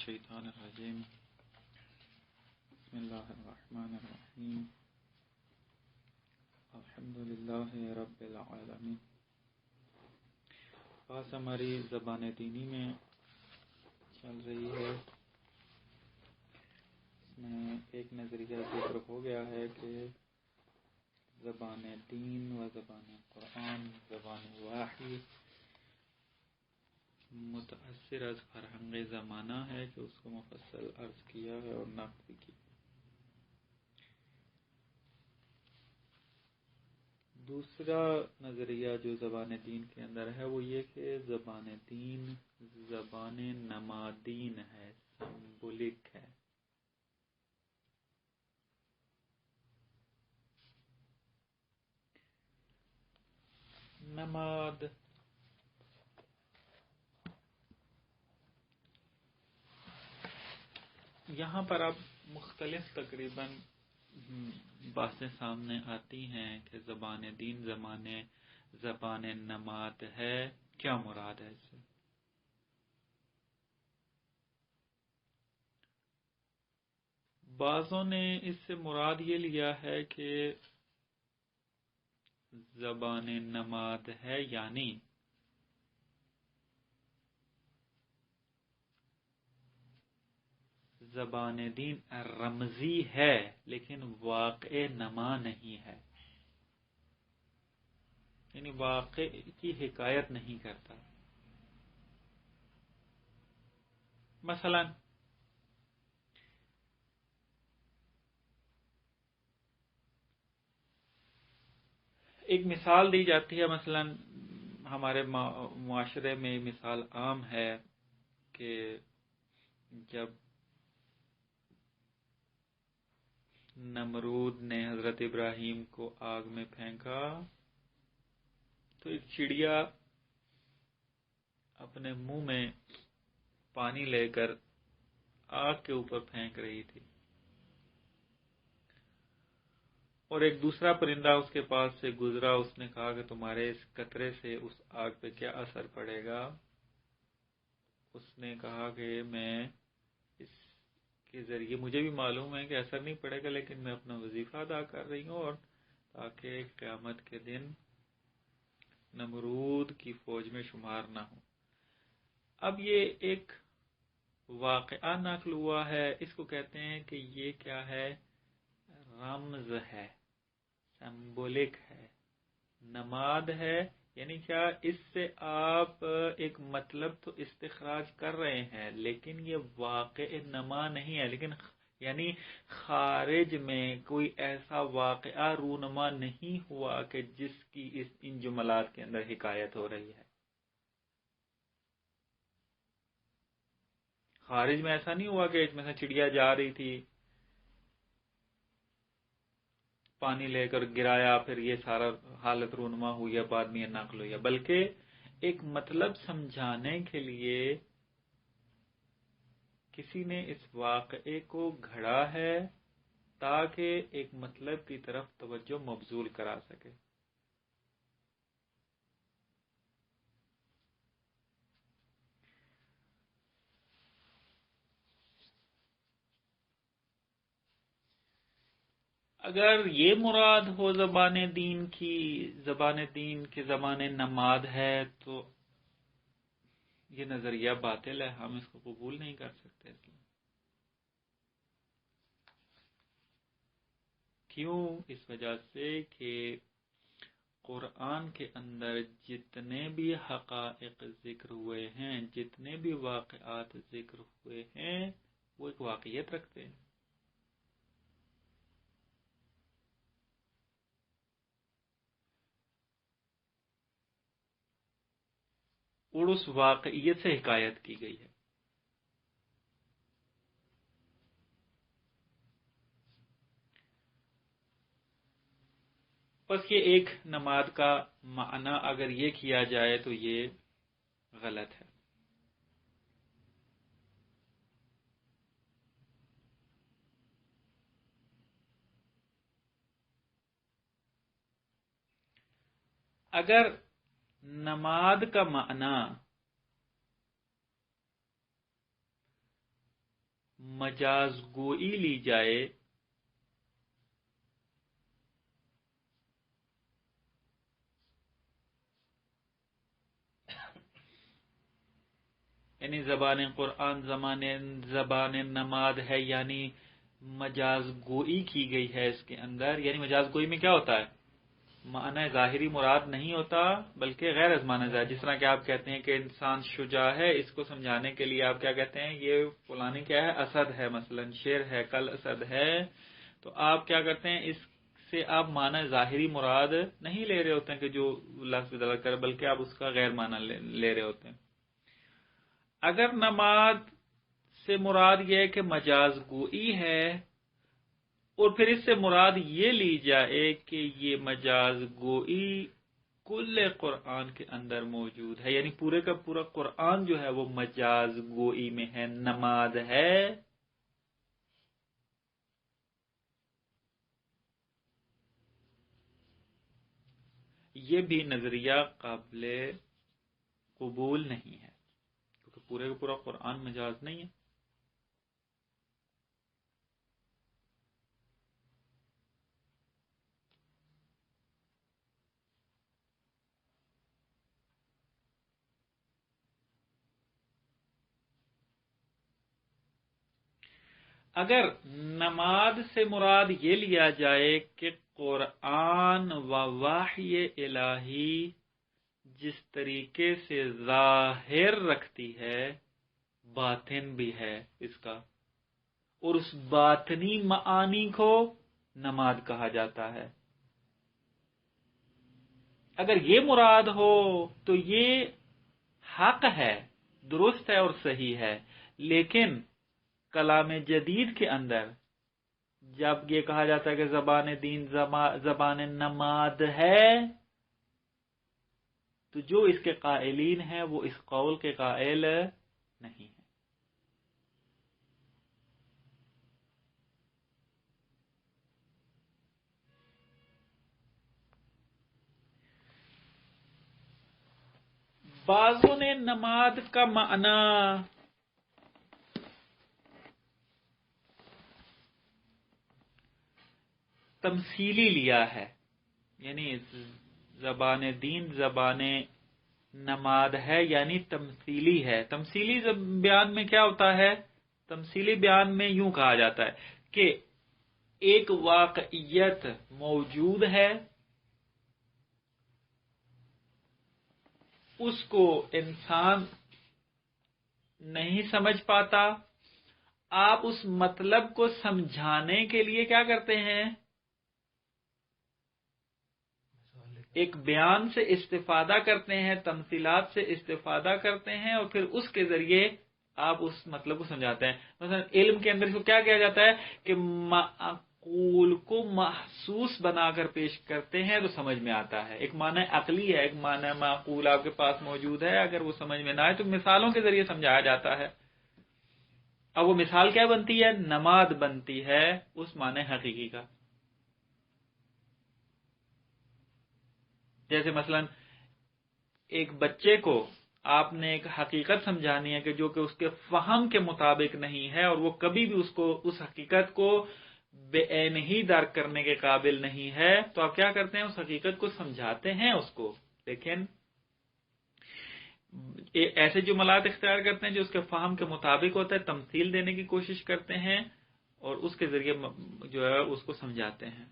الشیطان الرجیم بسم اللہ الرحمن الرحیم الحمدللہ رب العالمین۔ بات ہماری زبان دینی میں چل رہی ہے۔ اس میں ایک نظریہ ذکر ہو گیا ہے کہ زبان دین و زبان قرآن زبان وحی متاثر از فرہنگ زمانہ ہے کہ اس کو مفصل عرض کیا ہے اور نقد بھی کی۔ دوسرا نظریہ جو زبان دین کے اندر ہے وہ یہ کہ زبان دین زبان نمادین ہے، سمبولک ہے۔ نماد یہاں پر اب مختلف تقریباً باتیں سامنے آتی ہیں کہ زبان دین زبان نماد ہے، کیا مراد ہے اس سے؟ بعضوں نے اس سے مراد یہ لیا ہے کہ زبان نماد ہے یعنی زبان دین رمزی ہے لیکن واقع نما نہیں ہے، یعنی واقع کی حکایت نہیں کرتا۔ مثلا ایک مثال دی جاتی ہے، مثلا ہمارے معاشرے میں مثال عام ہے کہ جب نمرود نے حضرت ابراہیم کو آگ میں پھینکا تو ایک چڑیا اپنے منہ میں پانی لے کر آگ کے اوپر پھینک رہی تھی، اور ایک دوسرا پرندہ اس کے پاس سے گزرا، اس نے کہا کہ تمہارے اس قطرے سے اس آگ پہ کیا اثر پڑے گا؟ اس نے کہا کہ میں اس کے ذریعے مجھے بھی معلوم ہے کہ اثر نہیں پڑے گا، لیکن میں اپنا وظیفہ ادا کر رہی ہوں، اور تاکہ قیامت کے دن نمرود کی فوج میں شمار نہ ہوں۔ اب یہ ایک واقعہ نقل ہوا ہے، اس کو کہتے ہیں کہ یہ کیا ہے؟ رمز ہے، سمبولک ہے، نماد ہے۔ یعنی کیا اس سے آپ ایک مطلب تو استخراج کر رہے ہیں لیکن یہ واقع نما نہیں ہے، لیکن یعنی خارج میں کوئی ایسا واقعہ رونما نہیں ہوا کہ جس کی ان جملات کے اندر حکایت ہو رہی ہے۔ خارج میں ایسا نہیں ہوا کہ اس میں سے چڑیا جا رہی تھی، پانی لے کر گرایا، پھر یہ سارا حالت رونما ہوئی ہے، بعد میں یہ نقل ہوئی ہے، بلکہ ایک مطلب سمجھانے کے لیے کسی نے اس واقعے کو گھڑا ہے تاکہ ایک مطلب کی طرف توجہ مبذول کرا سکے۔ اگر یہ مراد ہو زبان دین کی زبان نماد ہے تو یہ نظریہ باطل ہے، ہم اس کو قبول نہیں کر سکتے۔ کیوں؟ اس وجہ سے کہ قرآن کے اندر جتنے بھی حقائق ذکر ہوئے ہیں، جتنے بھی واقعات ذکر ہوئے ہیں، وہ ایک واقعیت رکھتے ہیں، اور اس واقعیت سے حکایت کی گئی ہے۔ بس یہ ایک نماد کا معنی اگر یہ کیا جائے تو یہ غلط ہے۔ اگر نماد کا معنی مجاز گوئی لی جائے یعنی زبان قرآن زبان نماد ہے، یعنی مجاز گوئی کی گئی ہے اس کے اندر. یعنی مجاز گوئی میں کیا ہوتا ہے؟ معنی ظاہری مراد نہیں ہوتا بلکہ غیر از معنی ظاہر. جس طرح کہ آپ کہتے ہیں کہ انسان شجاع ہے، اس کو سمجھانے کے لیے آپ کیا کہتے ہیں؟ یہ فلانی کیا ہے؟ اسد ہے، مثلا شیر ہے، کل اسد ہے. تو آپ کیا کرتے ہیں؟ اس سے آپ معنی ظاہری مراد نہیں لے رہے ہوتے ہیں کہ جو لفظ دلالت کر، بلکہ آپ اس کا غیر معنی لے رہے ہوتے ہیں. اگر نماز سے مراد یہ ہے کہ مجاز گوئی ہے، اور پھر اس سے مراد یہ لی جائے کہ یہ مجاز گوئی کل قرآن کے اندر موجود ہے، یعنی پورے کا پورا قرآن جو ہے وہ مجاز گوئی میں ہے، نماد ہے، یہ بھی نظریہ قابل قبول نہیں ہے، کیونکہ پورے کا پورا قرآن مجاز نہیں ہے. اگر نماز سے مراد یہ لیا جائے کہ قرآن و وحی الہی جس طریقے سے ظاہر رکھتی ہے، باطن بھی ہے اس کا، اور اس باطنی معانی کو نماز کہا جاتا ہے. اگر یہ مراد ہو تو یہ حق ہے، درست ہے اور صحیح ہے. لیکن کلام جدید کے اندر جب یہ کہا جاتا ہے کہ زبان دین زبان نماد ہے، تو جو اس کے قائلین ہیں وہ اس قول کے قائل نہیں ہیں. بعضوں نے نماز کا معنی تمثیلی لیا ہے، یعنی زبان دین زبان نماد ہے یعنی تمثیلی ہے. تمثیلی بیان میں کیا ہوتا ہے؟ تمثیلی بیان میں یوں کہا جاتا ہے کہ ایک واقعیت موجود ہے، اس کو انسان نہیں سمجھ پاتا، آپ اس مطلب کو سمجھانے کے لیے کیا کرتے ہیں؟ ایک بیان سے استفادہ کرتے ہیں، تمثیلات سے استفادہ کرتے ہیں، اور پھر اس کے ذریعے آپ اس مطلب کو سمجھاتے ہیں. مثلا علم کے اندر اس کو کیا کیا جاتا ہے کہ معقول کو محسوس بنا کر پیش کرتے ہیں تو سمجھ میں آتا ہے. ایک معنی عقلی ہے، ایک معنی معقول آپ کے پاس موجود ہے، اگر وہ سمجھ میں نہ آئے تو مثالوں کے ذریعے سمجھایا جاتا ہے. اب وہ مثال کیا بنتی ہے؟ نماد بنتی ہے اس معنی حقیقی کا. جیسے مثلا ایک بچے کو آپ نے ایک حقیقت سمجھانی ہے کہ جو کہ اس کے فہم کے مطابق نہیں ہے، اور وہ کبھی بھی اس حقیقت کو بے عین ہی درک کرنے کے قابل نہیں ہے، تو آپ کیا کرتے ہیں؟ اس حقیقت کو سمجھاتے ہیں اس کو. لیکن ایسے جملات اختیار کرتے ہیں جو اس کے فہم کے مطابق ہوتا ہے، تمثیل دینے کی کوشش کرتے ہیں اور اس کے ذریعے جو ہے اس کو سمجھاتے ہیں.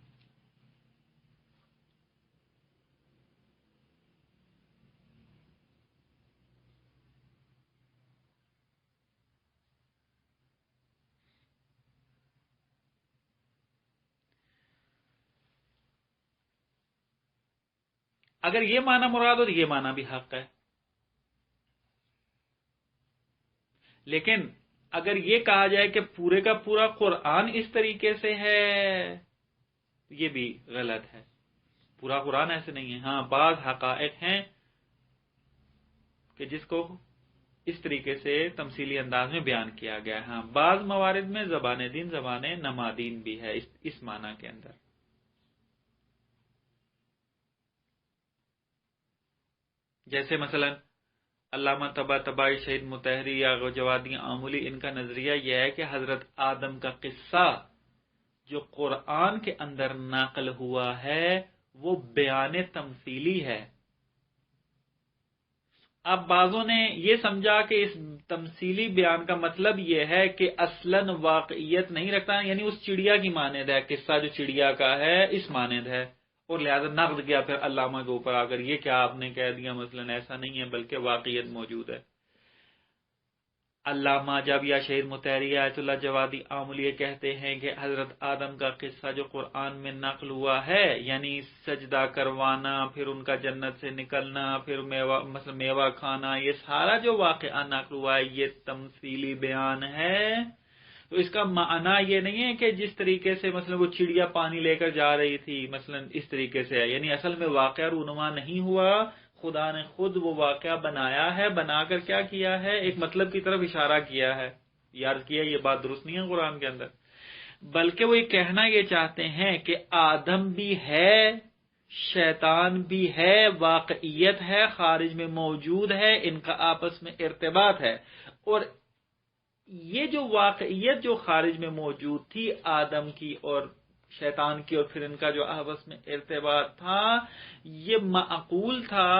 اگر یہ معنی مراد ہو تو یہ معنی بھی حق ہے. لیکن اگر یہ کہا جائے کہ پورے کا پورا قرآن اس طریقے سے ہے، یہ بھی غلط ہے. پورا قرآن ایسے نہیں ہے. ہاں، بعض حقائق ہیں کہ جس کو اس طریقے سے تمثیلی انداز میں بیان کیا گیا ہے. ہاں، بعض موارد میں زبان دین زبان نمادین بھی ہے اس معنی کے اندر. جیسے مثلا علامہ طباطبائی، شہید مطہری یا جوادی آمولی، ان کا نظریہ یہ ہے کہ حضرت آدم کا قصہ جو قرآن کے اندر نقل ہوا ہے وہ بیان تمثیلی ہے۔ اب بعضوں نے یہ سمجھا کہ اس تمثیلی بیان کا مطلب یہ ہے کہ اصلاً واقعیت نہیں رکھتا، یعنی اس چڑیا کی مانند ہے، قصہ جو چڑیا کا ہے اس مانند ہے، اور لہذا نقد کیا پھر علامہ کے اوپر آ کر یہ کیا آپ نے کہہ دیا، مثلاً ایسا نہیں ہے بلکہ واقعیت موجود ہے۔ علامہ جب یا شہید مطہری، آیت اللہ جوادی آملی کہتے ہیں کہ حضرت آدم کا قصہ جو قرآن میں نقل ہوا ہے، یعنی سجدہ کروانا، پھر ان کا جنت سے نکلنا، پھر مثلا میوہ کھانا، یہ سارا جو واقعہ نقل ہوا ہے یہ تمثیلی بیان ہے۔ تو اس کا معنی یہ نہیں ہے کہ جس طریقے سے مثلا وہ چڑیا پانی لے کر جا رہی تھی، مثلا اس طریقے سے ہے، یعنی اصل میں واقعہ رونما نہیں ہوا، خدا نے خود وہ واقعہ بنایا ہے، بنا کر کیا کیا ہے، ایک مطلب کی طرف اشارہ کیا ہے۔ یاد کیا یہ بات درست نہیں ہے قرآن کے اندر، بلکہ وہ یہ کہنا یہ چاہتے ہیں کہ آدم بھی ہے، شیطان بھی ہے، واقعیت ہے، خارج میں موجود ہے، ان کا آپس میں ارتباط ہے، اور یہ جو واقعیت جو خارج میں موجود تھی آدم کی اور شیطان کی، اور پھر ان کا جو آپس میں ارتباط تھا، یہ معقول تھا،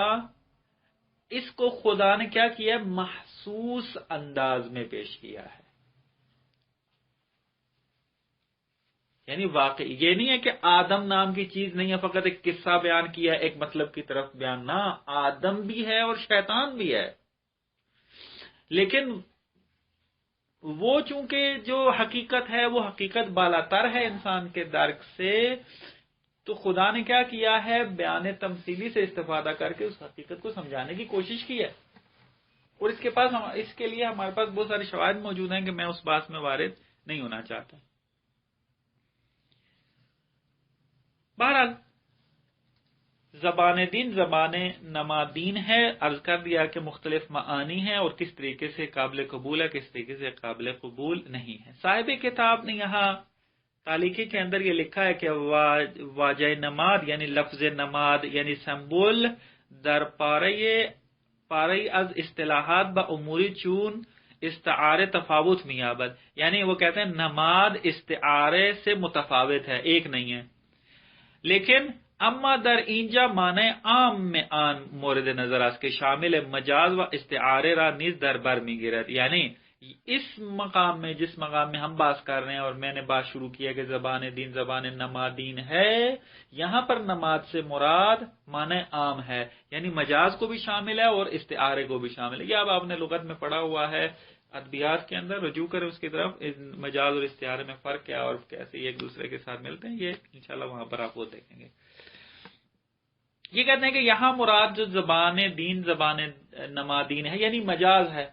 اس کو خدا نے کیا کیا، محسوس انداز میں پیش کیا ہے۔ یعنی واقعی یہ نہیں ہے کہ آدم نام کی چیز نہیں ہے، فقط ایک قصہ بیان کیا، ایک مطلب کی طرف بیان، نہ، آدم بھی ہے اور شیطان بھی ہے، لیکن وہ چونکہ جو حقیقت ہے وہ حقیقت بالاتر ہے انسان کے درک سے، تو خدا نے کیا کیا ہے، بیان تمثیلی سے استفادہ کر کے اس حقیقت کو سمجھانے کی کوشش کی ہے، اور اس کے لیے ہمارے پاس بہت سارے شواہد موجود ہیں کہ میں اس بات میں وارد نہیں ہونا چاہتا۔ بہرحال زبان دین زبان نمادین ہے، عرض کر دیا کہ مختلف معانی ہیں اور کس طریقے سے قابل قبول ہے، کس طریقے سے قابل قبول نہیں ہے۔ صاحب کتاب نے یہاں تعلیقی کے اندر یہ لکھا ہے کہ واجہ نماد یعنی لفظ نماد یعنی سمبول در پارے از اصطلاحات با اموری چون استعارے تفاوت میابد، یعنی وہ کہتے ہیں نماد استعارے سے متفاوت ہے، ایک نہیں ہے، لیکن اما در اینجا معنی عام میں آن مورد نظر است کے شامل مجاز و استعارے را نیز در بر می گیرد، یعنی اس مقام میں جس مقام میں ہم بات کر رہے ہیں، اور میں نے بات شروع کیا کہ زبان دین زبان نمادین ہے، یہاں پر نماد سے مراد معنی عام ہے، یعنی مجاز کو بھی شامل ہے اور استعارے کو بھی شامل ہے۔ یہ اب آپ نے لغت میں پڑھا ہوا ہے، ادبیات کے اندر رجوع کریں اس کی طرف، مجاز اور استعارے میں فرق کیا اور کیسے یہ ایک دوسرے کے ساتھ ملتے ہیں، یہ انشاءاللہ وہاں پر آپ وہ دیکھیں گے۔ یہ کہتے ہیں کہ یہاں مراد جو زبان دین زبان نمادین ہے یعنی مجاز ہے،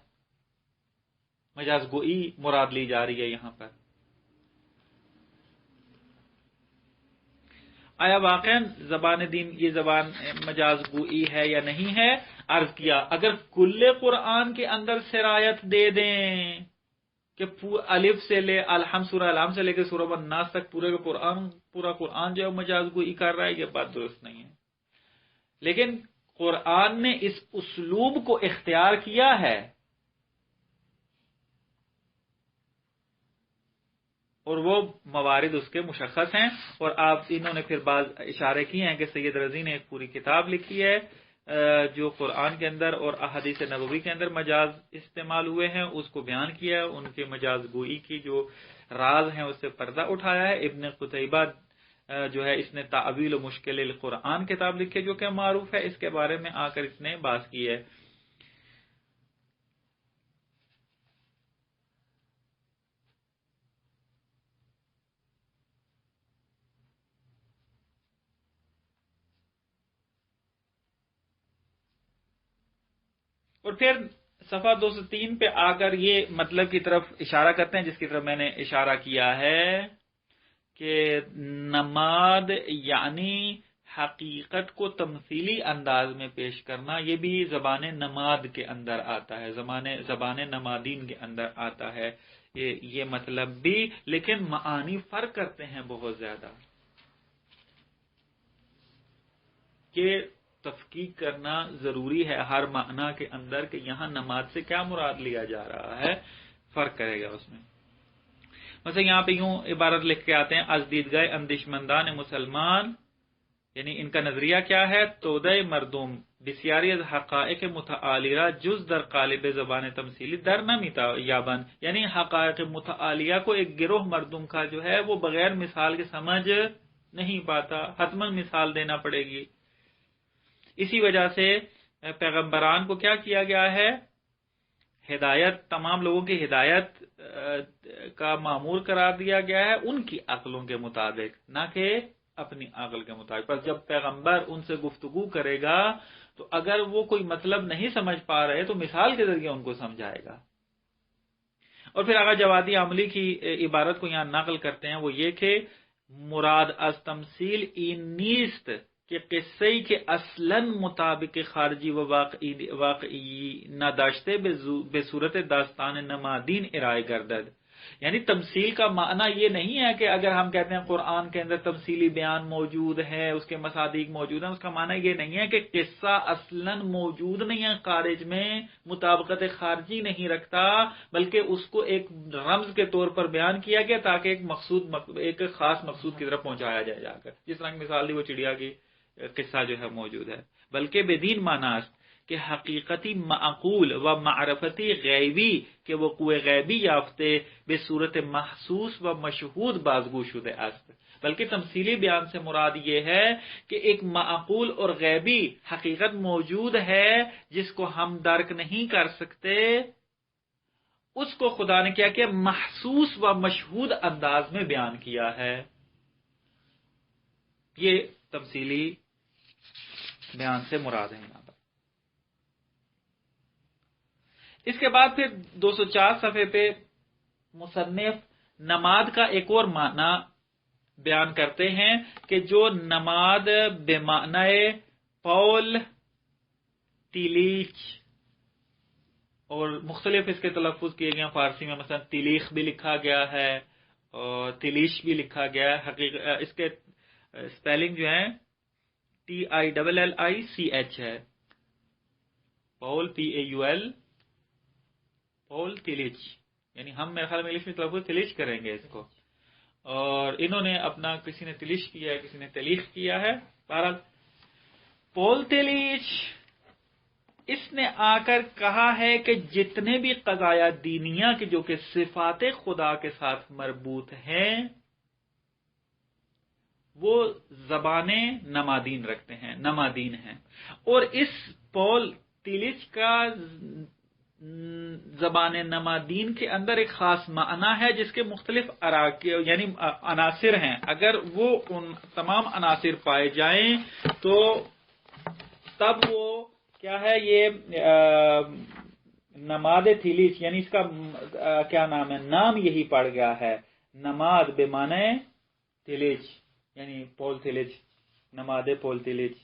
مجاز گوئی مراد لی جا رہی ہے یہاں پر۔ آیا واقعا زبان دین یہ زبان مجاز گوئی ہے یا نہیں ہے؟ عرض کیا اگر کل قرآن کے اندر سرایت دے دیں کہ الف سے لے الحمد سورہ الحمد سے لے کے سورہ الناس تک پورا قرآن جو ہے مجاز گوئی کر رہا ہے، یہ بات درست نہیں ہے، لیکن قرآن نے اس اسلوب کو اختیار کیا ہے، اور وہ موارد اس کے مشخص ہیں، اور آپ انہوں نے پھر بعض اشارے کیے ہیں کہ سید رضی نے ایک پوری کتاب لکھی ہے جو قرآن کے اندر اور احادیث نبوی کے اندر مجاز استعمال ہوئے ہیں، اس کو بیان کیا ہے، ان کے مجاز گوئی کی جو راز ہیں اس سے پردہ اٹھایا ہے۔ ابن قتیبہ جو ہے اس نے تعویل و مشکل القرآن کتاب لکھی جو کہ معروف ہے، اس کے بارے میں آ کر اس نے بات کی ہے۔ اور پھر صفحہ 203 پہ آ کر یہ مطلب کی طرف اشارہ کرتے ہیں جس کی طرف میں نے اشارہ کیا ہے کہ نماد یعنی حقیقت کو تمثیلی انداز میں پیش کرنا، یہ بھی زبان نماد کے اندر آتا ہے، زبان نمادین کے اندر آتا ہے یہ مطلب بھی، لیکن معانی فرق کرتے ہیں بہت زیادہ، کہ تفکیک کرنا ضروری ہے ہر معنی کے اندر کہ یہاں نماز سے کیا مراد لیا جا رہا ہے، فرق کرے گا اس میں۔ مثلا یہاں پہ یوں عبارت لکھ کے آتے ہیں، از دیدگاہ اندیشمندان مسلمان، یعنی ان کا نظریہ کیا ہے، تودہ مردم بسیاری از حقائق متعالیہ جز در قالب زبان تمثیلی در نمیتا یابن، یعنی حقائق متعالیہ کو ایک گروہ مردم کا جو ہے وہ بغیر مثال کے سمجھ نہیں پاتا، حتماً مثال دینا پڑے گی۔ اسی وجہ سے پیغمبران کو کیا کیا گیا ہے، ہدایت، تمام لوگوں کی ہدایت کا مامور قرار دیا گیا ہے ان کی عقلوں کے مطابق، نہ کہ اپنی عقل کے مطابق۔ پر جب پیغمبر ان سے گفتگو کرے گا تو اگر وہ کوئی مطلب نہیں سمجھ پا رہے تو مثال کے ذریعے ان کو سمجھائے گا۔ اور پھر آگا جوادی عملی کی عبارت کو یہاں نقل کرتے ہیں، وہ یہ کہ مراد از تمثیل این نیست کہ قصے کے اصلاً مطابق خارجی و واقعی نداشتے بے صورت داستان نمادین ارائے گردد، یعنی تمثیل کا معنی یہ نہیں ہے کہ اگر ہم کہتے ہیں قرآن کے اندر تمثیلی بیان موجود ہے، اس کے مصادیق موجود ہیں، اس کا معنی یہ نہیں ہے کہ قصہ اصلاً موجود نہیں ہے، خارج میں مطابقت خارجی نہیں رکھتا، بلکہ اس کو ایک رمز کے طور پر بیان کیا گیا تاکہ ایک خاص مقصود کی طرف پہنچایا جائے جا کر، جس طرح کی مثال دی وہ چڑیا کی قصہ جو ہے موجود ہے، بلکہ بدین معنی کہ حقیقتی معقول و معرفتی غیبی کے وقوع غیبی یافتے بے صورت محسوس و مشہود بازگو شدہ است، بلکہ تمثیلی بیان سے مراد یہ ہے کہ ایک معقول اور غیبی حقیقت موجود ہے جس کو ہم درک نہیں کر سکتے، اس کو خدا نے کیا کہ محسوس و مشہود انداز میں بیان کیا ہے۔ یہ تمثیلی بیان سے مراد ہے یہاں پر۔ اس کے بعد پھر 204 صفحے پہ مصنف نماد کا ایک اور معنی بیان کرتے ہیں کہ جو نماد بے معنی پول تیلیچ، اور مختلف اس کے تلفظ کیے گئے، فارسی میں مثلا تلیخ بھی لکھا گیا ہے اور تلیش بھی لکھا گیا ہے، حقیقت اس کے سپیلنگ جو ہے TILLICH ہے، پول PAUL، پول تلیچ، یعنی ہم میرے خیال میں انگلش میں تلفظ تلیچ کریں گے اس کو، اور انہوں نے اپنا کسی نے تلیش کیا ہے، کسی نے تلیخ کیا ہے، بہرحال پول تلیچ اس نے آ کر کہا ہے کہ جتنے بھی قضایا دینیہ کے جو کہ صفات خدا کے ساتھ مربوط ہیں وہ زبانیں نمادین رکھتے ہیں، نمادین ہیں، اور اس پول تیلچ کا زبان نمادین کے اندر ایک خاص معنی ہے جس کے مختلف یعنی عناصر ہیں، اگر وہ ان تمام عناصر پائے جائیں تو تب وہ کیا ہے، یہ نماد تھیلیچ، یعنی اس کا کیا نام ہے، نام یہی پڑ گیا ہے، نماد بے معنی تھیلیچ، یعنی پول تھیلیچ، نماد پول تھیلیچ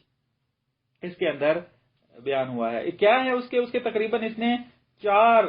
اس کے اندر بیان ہوا ہے۔ کیا ہے اس کے تقریباً اس نے 4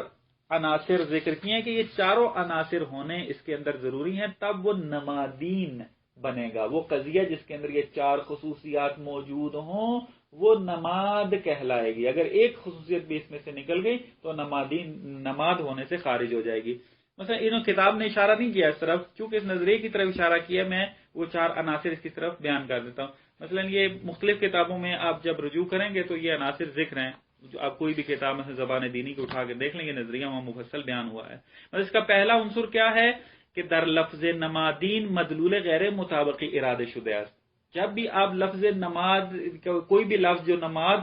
عناصر ذکر کیے ہیں کہ یہ چاروں عناصر ہونے اس کے اندر ضروری ہیں، تب وہ نمادین بنے گا، وہ قضیہ جس کے اندر یہ 4 خصوصیات موجود ہوں وہ نماد کہلائے گی، اگر ایک خصوصیت بھی اس میں سے نکل گئی تو نماد ہونے سے خارج ہو جائے گی۔ مثلا انہوں کتاب نے اشارہ نہیں کیا اس طرف، چونکہ اس نظریے کی طرف اشارہ کیا، میں وہ 4 عناصر اس کی طرف بیان کر دیتا ہوں۔ مثلا یہ مختلف کتابوں میں آپ جب رجوع کریں گے تو یہ عناصر ذکر ہیں، جو آپ کوئی بھی کتاب مثلا زبان دینی کو اٹھا کے دیکھ لیں گے، نظریہ وہاں مفصل بیان ہوا ہے۔ مثلا اس کا پہلا عنصر کیا ہے کہ در لفظ نمادین مدلول غیر مطابقی ارادہ شدہ است، جب بھی آپ لفظ نماد، کوئی بھی لفظ جو نماد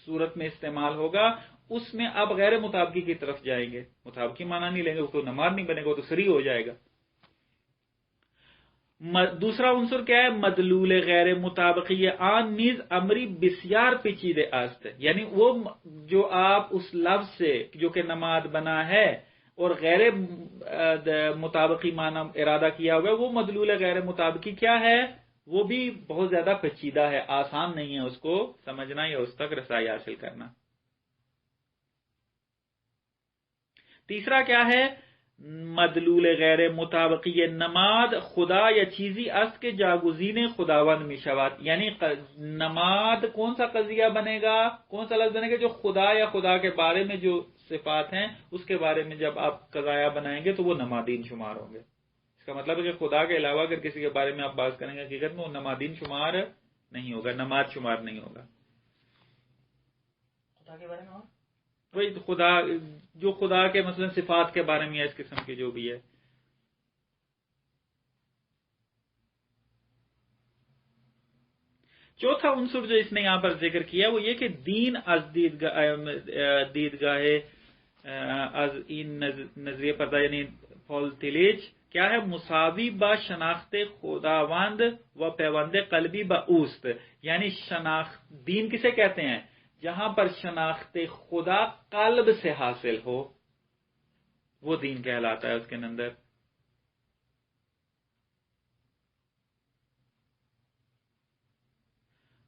صورت میں استعمال ہوگا اس میں آپ غیر مطابقی کی طرف جائیں گے، مطابقی معنی نہیں لیں گے، تو نماد نہیں بنے گا، تو صریح ہو جائے گا۔ دوسرا عنصر کیا ہے، مدلول غیر مطابقی آن نیز امری بسیار پیچیدہ است، یعنی وہ جو آپ اس لفظ سے جو کہ نماد بنا ہے اور غیر مطابقی معنی ارادہ کیا ہوا ہے، وہ مدلول غیر مطابقی کیا ہے، وہ بھی بہت زیادہ پیچیدہ ہے، آسان نہیں ہے اس کو سمجھنا یا اس تک رسائی حاصل کرنا۔ تیسرا کیا ہے، مدلول غیر مطابقی نماد خدا یا چیزی است که جاگزین خداوند می شود. یعنی نماد کون سا قضیہ بنے گا، کون سا لفظ بنے گا جو خدا یا خدا کے بارے میں جو صفات ہیں اس کے بارے میں جب آپ قضایا بنائیں گے تو وہ نمادین شمار ہوں گے. اس کا مطلب ہے کہ خدا کے علاوہ اگر کسی کے بارے میں آپ بات کریں گے حقیقت میں وہ نمادین شمار نہیں ہوگا، نماد شمار نہیں ہوگا. خدا کے بارے میں وہی خدا جو خدا کے مثلا صفات کے بارے میں اس قسم کی جو بھی ہے. چوتھا عنصر جو اس نے یہاں پر ذکر کیا وہ یہ کہ دین از دیدگاہ از این نظریہ پردہ یعنی پال تلیج کیا ہے، مساوی با شناخت خداوند و پیوند قلبی با اوست. یعنی دین کسے کہتے ہیں؟ جہاں پر شناخت خدا قلب سے حاصل ہو وہ دین کہلاتا ہے اس کے اندر.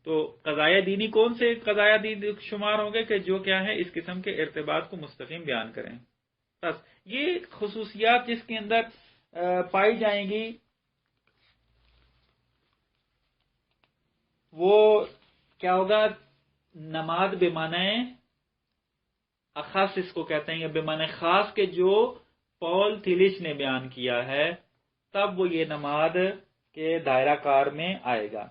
تو قضایا دینی کون سے قضایا دین شمار ہوں گے کہ جو کیا ہے اس قسم کے ارتباط کو مستقیم بیان کریں. بس یہ خصوصیات جس کے اندر پائی جائیں گی وہ کیا ہوگا، نماد بے معنی اخص اس کو کہتے ہیں یا بے معنی خاص کے جو پال تلیچ نے بیان کیا ہے تب وہ یہ نماد کے دائرہ کار میں آئے گا.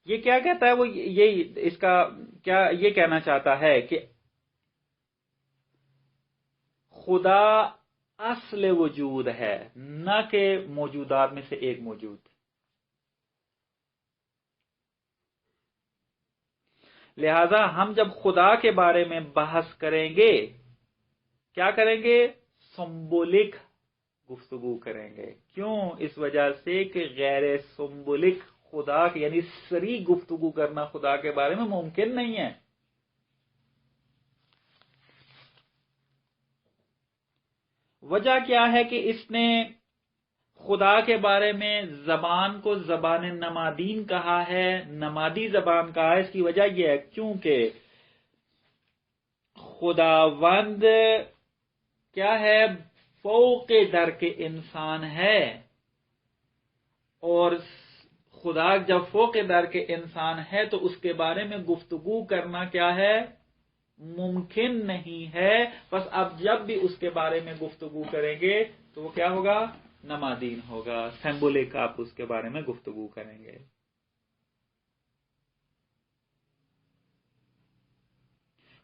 یہ کیا کہتا ہے، وہ یہی اس کا کیا یہ کہنا چاہتا ہے کہ خدا اصل وجود ہے نہ کہ موجودات میں سے ایک موجود. لہذا ہم جب خدا کے بارے میں بحث کریں گے کیا کریں گے، سمبولک گفتگو کریں گے. کیوں؟ اس وجہ سے کہ غیر سمبولک خدا یعنی سری گفتگو کرنا خدا کے بارے میں ممکن نہیں ہے. وجہ کیا ہے کہ اس نے خدا کے بارے میں زبان کو زبان نمادین کہا ہے، نمادی زبان کہا ہے. اس کی وجہ یہ ہے کیونکہ خداوند کیا ہے، فوق درک انسان ہے، اور خدا جب فوق درک انسان ہے تو اس کے بارے میں گفتگو کرنا کیا ہے، ممکن نہیں ہے. بس اب جب بھی اس کے بارے میں گفتگو کریں گے تو وہ کیا ہوگا، نمادین ہوگا، سمبولک آپ اس کے بارے میں گفتگو کریں گے.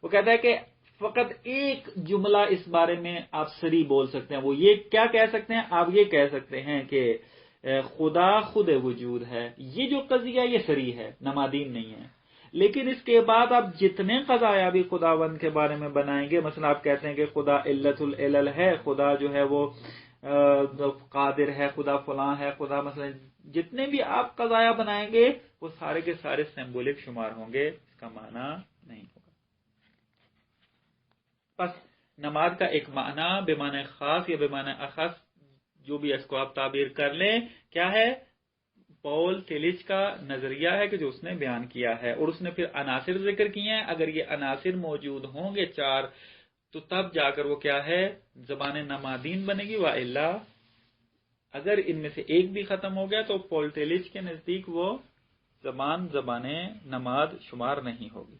وہ کہتا ہے کہ فقط ایک جملہ اس بارے میں آپ سری بول سکتے ہیں. وہ یہ کیا کہہ سکتے ہیں، آپ یہ کہہ سکتے ہیں کہ خدا خود وجود ہے. یہ جو قضیہ یہ سری ہے، نمادین نہیں ہے. لیکن اس کے بعد آپ جتنے قضایا بھی خداوند کے بارے میں بنائیں گے، مثلا آپ کہتے ہیں کہ خدا علت العلل ہے، خدا جو ہے وہ قادر ہے، خدا فلاں ہے، خدا مثلا جتنے بھی آپ قضایا بنائیں گے وہ سارے کے سارے سمبولک شمار ہوں گے، اس کا معنی نہیں ہوگا. بس نماز کا ایک معنی بے معنی خاص یا بے معنی اخص جو بھی اس کو آپ تعبیر کر لیں کیا ہے، پال تلیچ کا نظریہ ہے کہ جو اس نے بیان کیا ہے. اور اس نے پھر عناصر ذکر کیے ہیں. اگر یہ عناصر موجود ہوں گے 4 تو تب جا کر وہ کیا ہے، زبان نمادین بنے گی. والا اگر ان میں سے ایک بھی ختم ہو گیا تو پال تلیچ کے نزدیک وہ زبان نماد شمار نہیں ہوگی.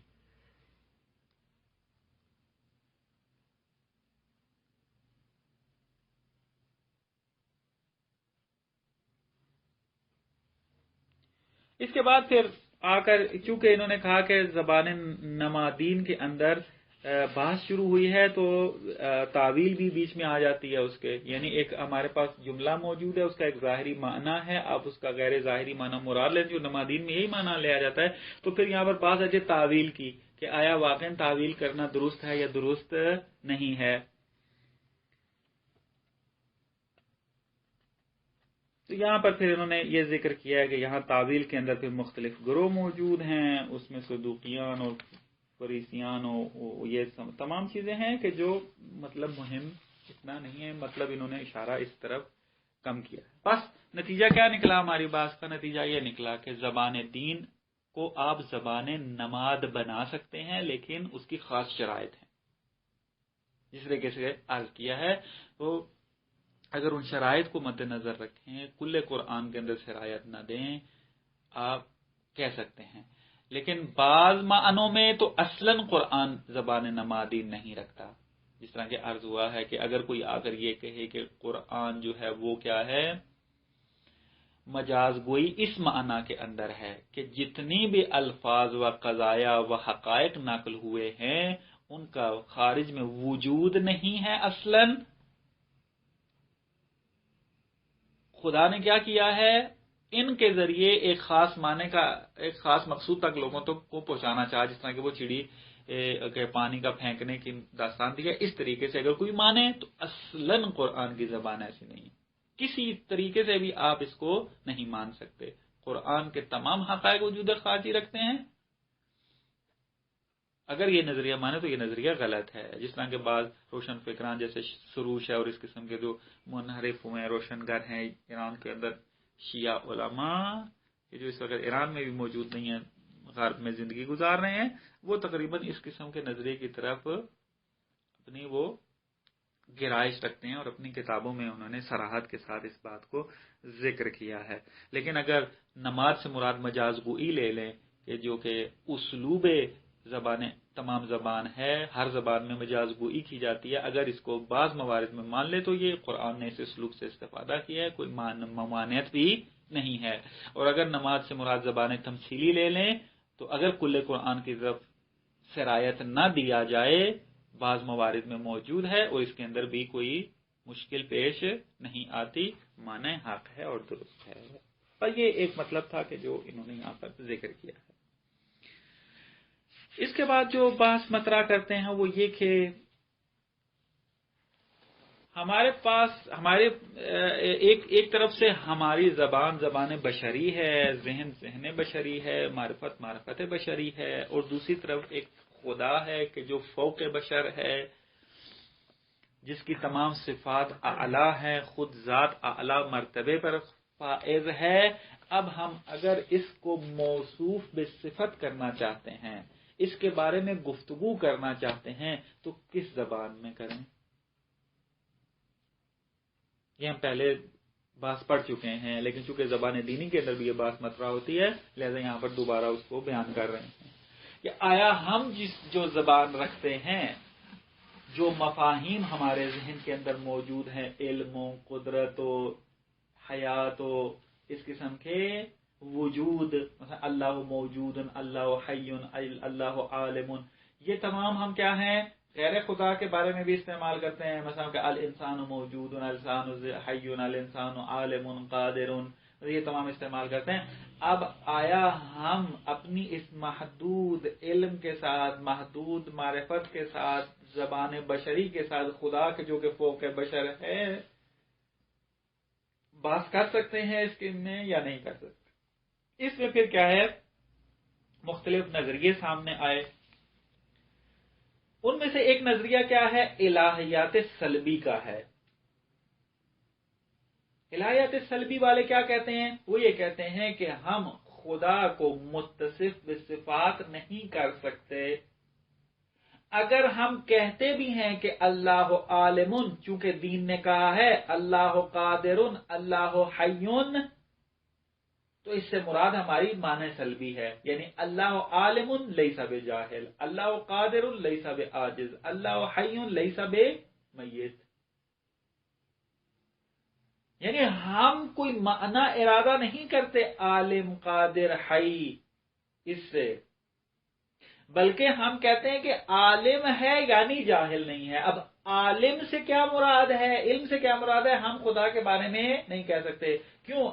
اس کے بعد پھر آ کر چونکہ انہوں نے کہا کہ زبان نمادین کے اندر بحث شروع ہوئی ہے تو تعویل بھی بیچ میں آ جاتی ہے اس کے. یعنی ایک ہمارے پاس جملہ موجود ہے، اس کا ایک ظاہری معنی ہے، آپ اس کا غیر ظاہری معنی مراد لیں جو نمادین میں یہی معنی لیا جاتا ہے. تو پھر یہاں پر بات ہے تعویل کی کہ آیا واقعا تعویل کرنا درست ہے یا درست نہیں ہے. تو یہاں پر پھر انہوں نے یہ ذکر کیا ہے کہ یہاں تعویل کے اندر پھر مختلف گروہ موجود ہیں، اس میں صدوقیان اور فریسیان ہو، یہ تمام چیزیں ہیں کہ جو مطلب مہم اتنا نہیں ہے، مطلب انہوں نے اشارہ اس طرف کم کیا۔ بس نتیجہ کیا نکلا؟ ہماری بات کا نتیجہ یہ نکلا کہ زبان دین کو آپ زبان نماد بنا سکتے ہیں، لیکن اس کی خاص شرائط ہیں۔ جس طریقے سے عرض کیا ہے، تو اگر ان شرائط کو مد نظر رکھیں، کل قرآن کے اندر شرائط نہ دیں، آپ کہہ سکتے ہیں۔ لیکن بعض معنوں میں تو اصلاً قرآن زبان نمادی نہیں رکھتا۔ جس طرح کہ عرض ہوا ہے کہ اگر کوئی آ کر یہ کہے کہ قرآن جو ہے وہ کیا ہے، مجاز گوئی اس معنی کے اندر ہے کہ جتنی بھی الفاظ و قضایا و حقائق نقل ہوئے ہیں ان کا خارج میں وجود نہیں ہے اصلاً، خدا نے کیا کیا ہے، ان کے ذریعے ایک خاص معنی کا، ایک خاص مقصود تک لوگوں کو پہنچانا چاہا، جس طرح کہ وہ چڑی کے پانی کا پھینکنے کی داستان دی ہے۔ اس طریقے سے اگر کوئی مانے تو اصلاً قرآن کی زبان ایسی نہیں، کسی طریقے سے بھی آپ اس کو نہیں مان سکتے۔ قرآن کے تمام حقائق وجود خارجی رکھتے ہیں۔ اگر یہ نظریہ مانے تو یہ نظریہ غلط ہے۔ جس طرح کے بعض روشن فکران جیسے سروش ہے اور اس قسم کے جو منحرف ہوئے ہیں، روشن گر ہیں ایران کے اندر، شیعہ علماء جو اس وقت ایران میں بھی موجود نہیں ہیں، غرب میں زندگی گزار رہے ہیں، وہ تقریباً اس قسم کے نظریے کی طرف اپنی وہ گرائش رکھتے ہیں، اور اپنی کتابوں میں انہوں نے صراحت کے ساتھ اس بات کو ذکر کیا ہے۔ لیکن اگر نماز سے مراد مجاز گوئی لے لیں کہ جو کہ اسلوب تمام زبان ہے، ہر زبان میں مجاز گوئی کی جاتی ہے، اگر اس کو بعض موارد میں مان لے تو یہ قرآن نے اس اسلوب سے استفادہ کیا ہے، کوئی ممانعت بھی نہیں ہے۔ اور اگر نماز سے مراد زبان تمثیلی لے لیں تو اگر کل قرآن کی طرف سرایت نہ دیا جائے، بعض موارد میں موجود ہے اور اس کے اندر بھی کوئی مشکل پیش نہیں آتی، معنی حق ہے اور درست ہے۔ اور یہ ایک مطلب تھا کہ جو انہوں نے یہاں پر ذکر کیا ہے۔ اس کے بعد جو بحث مطرح کرتے ہیں وہ یہ کہ ہمارے پاس ایک طرف سے ہماری زبان بشری ہے، ذہن بشری ہے، معرفت بشری ہے، اور دوسری طرف ایک خدا ہے کہ جو فوق بشر ہے، جس کی تمام صفات اعلیٰ ہے، خود ذات اعلیٰ مرتبے پر فائز ہے۔ اب ہم اگر اس کو موصوف بصفت کرنا چاہتے ہیں، اس کے بارے میں گفتگو کرنا چاہتے ہیں، تو کس زبان میں کریں؟ یہ ہم پہلے بات پڑھ چکے ہیں، لیکن چونکہ زبان دینی کے اندر بھی یہ بات مطرح ہوتی ہے، لہذا یہاں پر دوبارہ اس کو بیان کر رہے ہیں کہ آیا ہم جو زبان رکھتے ہیں، جو مفاہیم ہمارے ذہن کے اندر موجود ہیں، علم و قدرت و حیات و اس قسم کے وجود، مثلا اللہ موجود، اللہ حی، اللہ عالم، یہ تمام ہم کیا ہیں، غیر خدا کے بارے میں بھی استعمال کرتے ہیں، مثلا کہ الانسان موجود، الانسان حی، الانسان عالم قادر، یہ تمام استعمال کرتے ہیں۔ اب آیا ہم اپنی اس محدود علم کے ساتھ، محدود معرفت کے ساتھ، زبان بشری کے ساتھ خدا کے جو کہ فوق بشر ہے بات کر سکتے ہیں اس کے میں یا نہیں کر سکتے؟ اس میں پھر کیا ہے، مختلف نظریے سامنے آئے۔ ان میں سے ایک نظریہ کیا ہے، الہیات سلبی کا ہے۔ الہیات سلبی والے کیا کہتے ہیں؟ وہ یہ کہتے ہیں کہ ہم خدا کو متصف بصفات نہیں کر سکتے۔ اگر ہم کہتے بھی ہیں کہ اللہ عالم، چونکہ دین نے کہا ہے اللہ قادر، اللہ حی، تو اس سے مراد ہماری معنی سلبی ہے، یعنی اللہ عالم لیس بجاہل، اللہ قادر لیس بعاجز، اللہ حی لیس بمیت۔ یعنی ہم کوئی معنی ارادہ نہیں کرتے عالم قادر حی اس سے، بلکہ ہم کہتے ہیں کہ عالم ہے یعنی جاہل نہیں ہے۔ اب عالم سے کیا مراد ہے، علم سے کیا مراد ہے، ہم خدا کے بارے میں نہیں کہہ سکتے۔ کیوں؟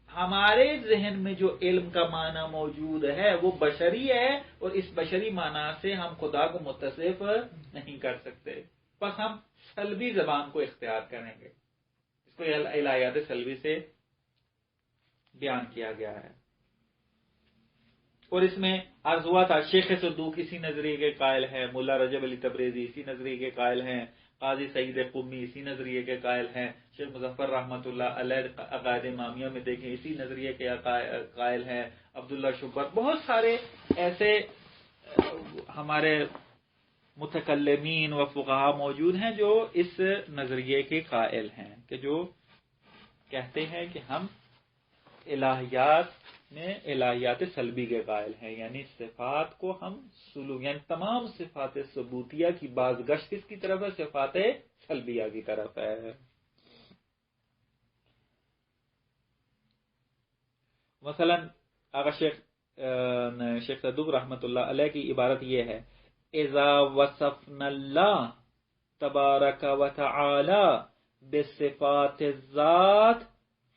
ہمارے ذہن میں جو علم کا معنی موجود ہے وہ بشری ہے، اور اس بشری معنی سے ہم خدا کو متصف نہیں کر سکتے، بس ہم سلبی زبان کو اختیار کریں گے۔ اس کو الہیات سلبی سے بیان کیا گیا ہے۔ اور اس میں عرض ہوا تھا شیخ صدوق اسی نظریے کے قائل ہیں، ملا رجب علی تبریزی اسی نظریے کے قائل ہیں، قاضی سعید قمی اسی نظریے کے قائل ہیں، شیخ مظفر رحمۃ اللہ علیہ عقائد امامیہ میں دیکھیں اسی نظریے کے قائل ہیں، عبداللہ شبر، بہت سارے ایسے ہمارے متکلمین و فقہا موجود ہیں جو اس نظریے کے قائل ہیں، کہ جو کہتے ہیں کہ ہم الہیات میں الہیات سلبی کے قائل ہیں، یعنی صفات کو ہم یعنی تمام صفات ثبوتیہ کی بازگشت کس کی طرف ہے؟ صفات سلبیہ کی طرف ہے۔ مثلا آقا شیخ صدوق رحمۃ اللہ علیہ کی عبارت یہ ہے، اذا وصفنا اللہ تبارک و تعالی بصفات الذات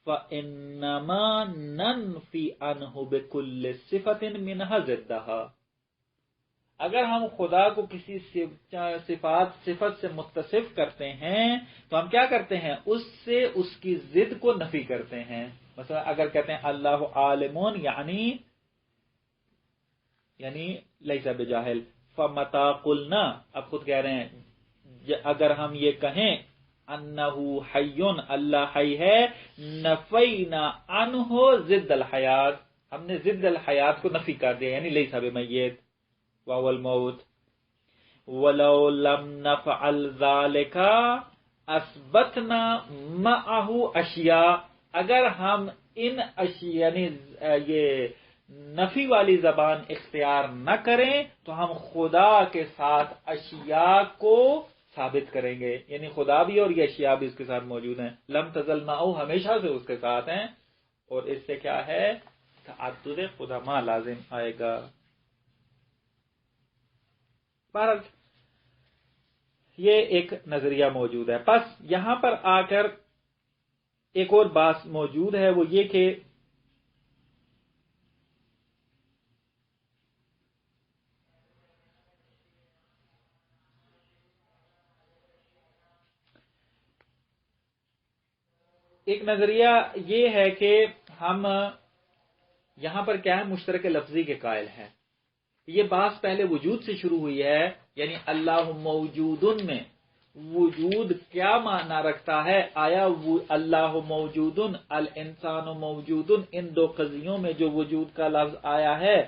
فإنما ننفی عنہ بکل صفت منها ضدہا۔ اگر ہم خدا کو کسی صفت سے متصف کرتے ہیں تو ہم کیا کرتے ہیں؟ اس سے اس کی ضد کو نفی کرتے ہیں۔ مثلا اگر کہتے ہیں اللہ عالمون یعنی لیس بجاہل، فمتا قلنا، اب خود کہہ رہے ہیں اگر ہم یہ کہیں انہو حیون، اللہ حی ہے، نفینا عنہ ضد الحیات، ہم نے ضد الحیات کو نفی کر دیا، یعنی لیس بمیت وهو الموت، ولو لم نفعل ذلك اثبتنا معه اشیاء، اگر ہم ان اشیاء یعنی یہ نفی والی زبان اختیار نہ کریں تو ہم خدا کے ساتھ اشیاء کو ثابت کریں گے، یعنی خدا بھی اور یہ اشیاء بھی اس کے ساتھ موجود ہیں، لم تزل معه ہمیشہ سے اس کے ساتھ ہیں، اور اس سے کیا ہے؟ تعدد خدا ما لازم آئے گا۔ بہرحال یہ ایک نظریہ موجود ہے۔ پس یہاں پر آ کر ایک اور بات موجود ہے، وہ یہ کہ ایک نظریہ یہ ہے کہ ہم یہاں پر کیا ہے؟ مشترک لفظی کے قائل ہیں۔ یہ بات پہلے وجود سے شروع ہوئی ہے، یعنی اللہ موجود میں وجود کیا معنی رکھتا ہے؟ آیا اللہ موجود، الانسان موجود، ان دو قضیوں میں جو وجود کا لفظ آیا ہے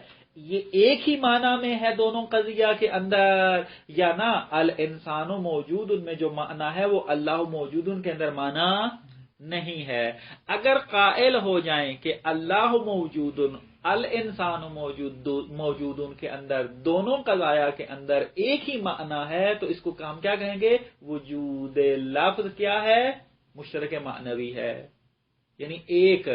یہ ایک ہی معنی میں ہے دونوں قضیہ کے اندر، یا نہ الانسان موجود میں جو معنی ہے وہ اللہ موجود کے اندر معنی نہیں ہے؟ اگر قائل ہو جائیں کہ اللہ موجود، الانسان موجود کے اندر دونوں قضایا کے اندر ایک ہی معنی ہے، تو اس کو ہم کیا کہیں گے؟ وجود لفظ کیا ہے؟ مشترک معنوی ہے، یعنی ایک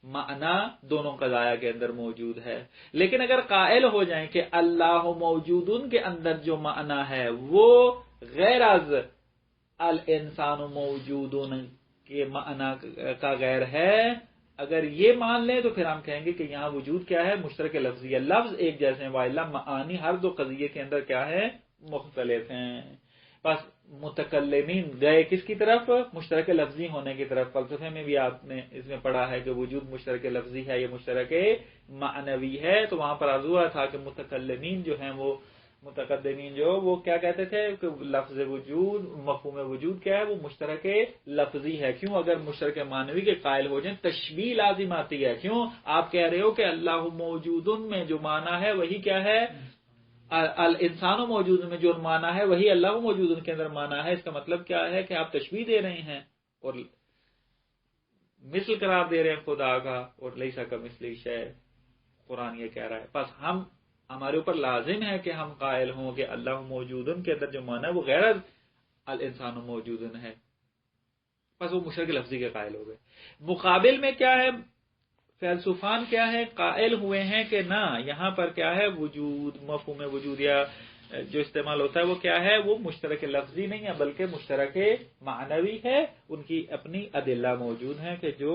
معنی دونوں قضایا کے اندر موجود ہے۔ لیکن اگر قائل ہو جائیں کہ اللہ موجود کے اندر جو معنی ہے وہ غیر از الانسان موجود کے معنی کا غیر ہے، اگر یہ مان لیں تو پھر ہم کہیں گے کہ یہاں وجود کیا ہے؟ مشترک لفظی ہے، لفظ ایک جیسے ہیں، وائلہ معانی ہر دو قضیے کے اندر کیا ہے؟ مختلف ہیں۔ بس متکلمین گئے کس کی طرف؟ مشترک لفظی ہونے کی طرف۔ فلسفے میں بھی آپ نے اس میں پڑھا ہے کہ وجود مشترک لفظی ہے، یہ مشترک معنوی ہے، تو وہاں پر عرض ہوا تھا کہ متکلمین جو ہیں وہ متقدمین جو وہ کیا کہتے تھے کہ لفظ وجود، مفہوم وجود کیا ہے؟ وہ مشترک لفظی ہے۔ کیوں؟ اگر مشترک معنوی کے قائل ہو جائیں تشبیہ لازم آتی ہے۔ کیوں؟ آپ کہہ رہے ہو کہ اللہ موجود میں جو معنی ہے وہی کیا ہے؟ الانسان موجود میں جو معنی ہے وہی اللہ موجود کے اندر معنی ہے۔ اس کا مطلب کیا ہے کہ آپ تشبیہ دے رہے ہیں اور مثل قرار دے رہے ہیں خدا کا، اور لیسا کا مثلی شے قرآن یہ کہہ رہا ہے۔ بس ہمارے اوپر لازم ہے کہ ہم قائل ہوں کہ اللہ موجود کے اندر جو معنی ہے وہ غیر الانسان موجود ہے، بس وہ مشترک لفظی کے قائل ہو گئے۔ مقابل میں کیا ہے؟ فیلسوفان کیا ہے؟ قائل ہوئے ہیں کہ نہ، یہاں پر کیا ہے؟ وجود، مفہوم وجود یا جو استعمال ہوتا ہے وہ کیا ہے؟ وہ مشترک لفظی نہیں ہے بلکہ مشترک معنوی ہے۔ ان کی اپنی ادلہ موجود ہیں کہ جو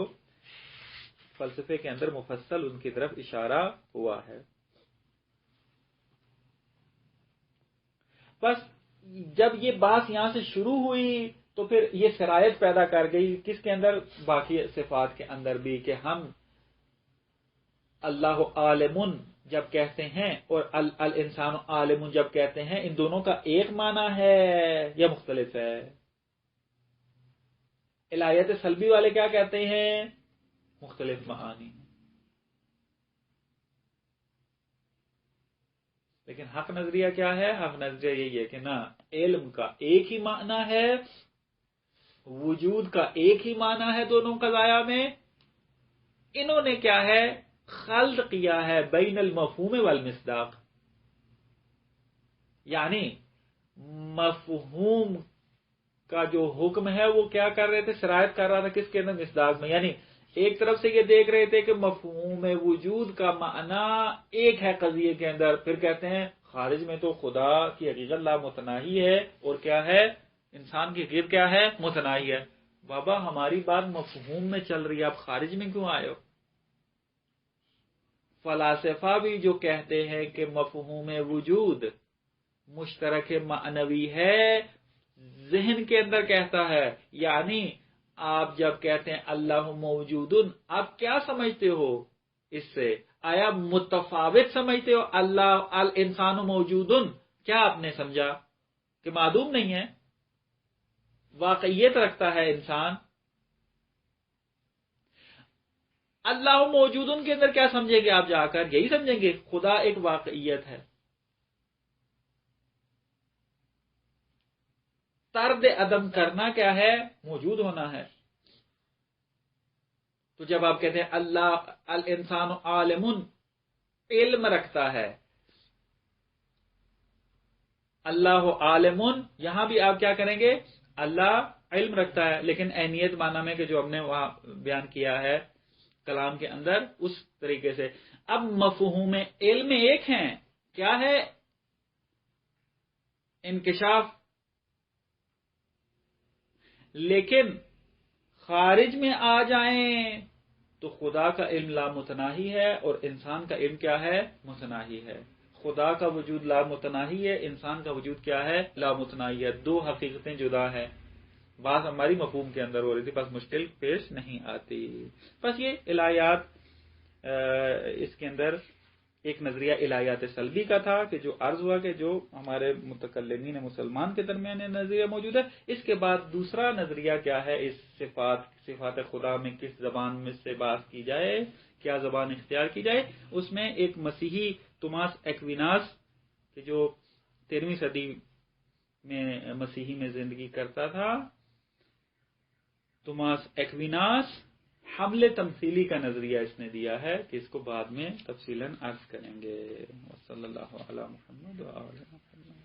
فلسفے کے اندر مفصل ان کی طرف اشارہ ہوا ہے۔ بس جب یہ بات یہاں سے شروع ہوئی تو پھر یہ شرائط پیدا کر گئی کس کے اندر؟ باقی صفات کے اندر بھی، کہ ہم اللہ عالمن جب کہتے ہیں اور الانسان عالم جب کہتے ہیں، ان دونوں کا ایک معنی ہے یا مختلف ہے؟ الہیت سلبی والے کیا کہتے ہیں؟ مختلف معانی. لیکن حق نظریہ کیا ہے؟ حق نظریہ یہی ہے کہ نہ، علم کا ایک ہی معنی ہے، وجود کا ایک ہی معنی ہے دونوں قضایا میں. انہوں نے کیا ہے؟ خلط کیا ہے بین المفہوم والمصداق. یعنی مفہوم کا جو حکم ہے وہ کیا کر رہے تھے؟ شرائط کر رہا تھا کس کے اندر؟ مصداق میں. یعنی ایک طرف سے یہ دیکھ رہے تھے کہ مفہوم وجود کا معنی ایک ہے قضیے کے اندر، پھر کہتے ہیں خارج میں تو خدا کی حقیقت لامتناہی ہے، اور کیا ہے؟ انسان کی حقیقت کیا ہے؟ متناہی ہے. بابا ہماری بات مفہوم میں چل رہی ہے، آپ خارج میں کیوں آئے ہو؟ فلاسفہ بھی جو کہتے ہیں کہ مفہوم وجود مشترک معنوی ہے، ذہن کے اندر کہتا ہے. یعنی آپ جب کہتے ہیں اللہ موجود، آپ کیا سمجھتے ہو اس سے؟ آیا متفاوت سمجھتے ہو؟ اللہ الانسان موجود، کیا آپ نے سمجھا کہ معدوم نہیں ہے، واقعیت رکھتا ہے انسان؟ اللہ موجود کے اندر کیا سمجھیں گے آپ جا کر؟ یہی سمجھیں گے خدا ایک واقعیت ہے. طرد عدم کرنا کیا ہے؟ موجود ہونا ہے. تو جب آپ کہتے ہیں اللہ الانسان عالم، علم رکھتا ہے، اللہ عالم، یہاں بھی آپ کیا کریں گے؟ اللہ علم رکھتا ہے، لیکن عینیت معنی میں کہ جو ہم نے وہاں بیان کیا ہے کلام کے اندر اس طریقے سے. اب مفہوم علم ایک ہیں، کیا ہے؟ انکشاف. لیکن خارج میں آ جائیں تو خدا کا علم لامتناہی ہے اور انسان کا علم کیا ہے؟ متناہی ہے. خدا کا وجود لامتناہی ہے، انسان کا وجود کیا ہے؟ لامتناہی ہے. دو حقیقتیں جدا ہیں. بات ہماری مفہوم کے اندر ہو رہی تھی، بس مشکل پیش نہیں آتی. بس یہ الہیات، اس کے اندر ایک نظریہ الہیات سلبی کا تھا کہ جو عرض ہوا کہ جو ہمارے متکلمین مسلمان کے درمیان نظریہ موجود ہے. اس کے بعد دوسرا نظریہ کیا ہے؟ اس صفات خدا میں کس زبان میں سے بات کی جائے، کیا زبان اختیار کی جائے. اس میں ایک مسیحی توماس ایکویناس کہ جو 13ویں صدی میں مسیحی میں زندگی کرتا تھا، توماس ایکویناس حمل تمثیلی کا نظریہ اس نے دیا ہے کہ اس کو بعد میں تفصیلاً عرض کریں گے. صلی اللہ علیہ محمد و آلہ محمد.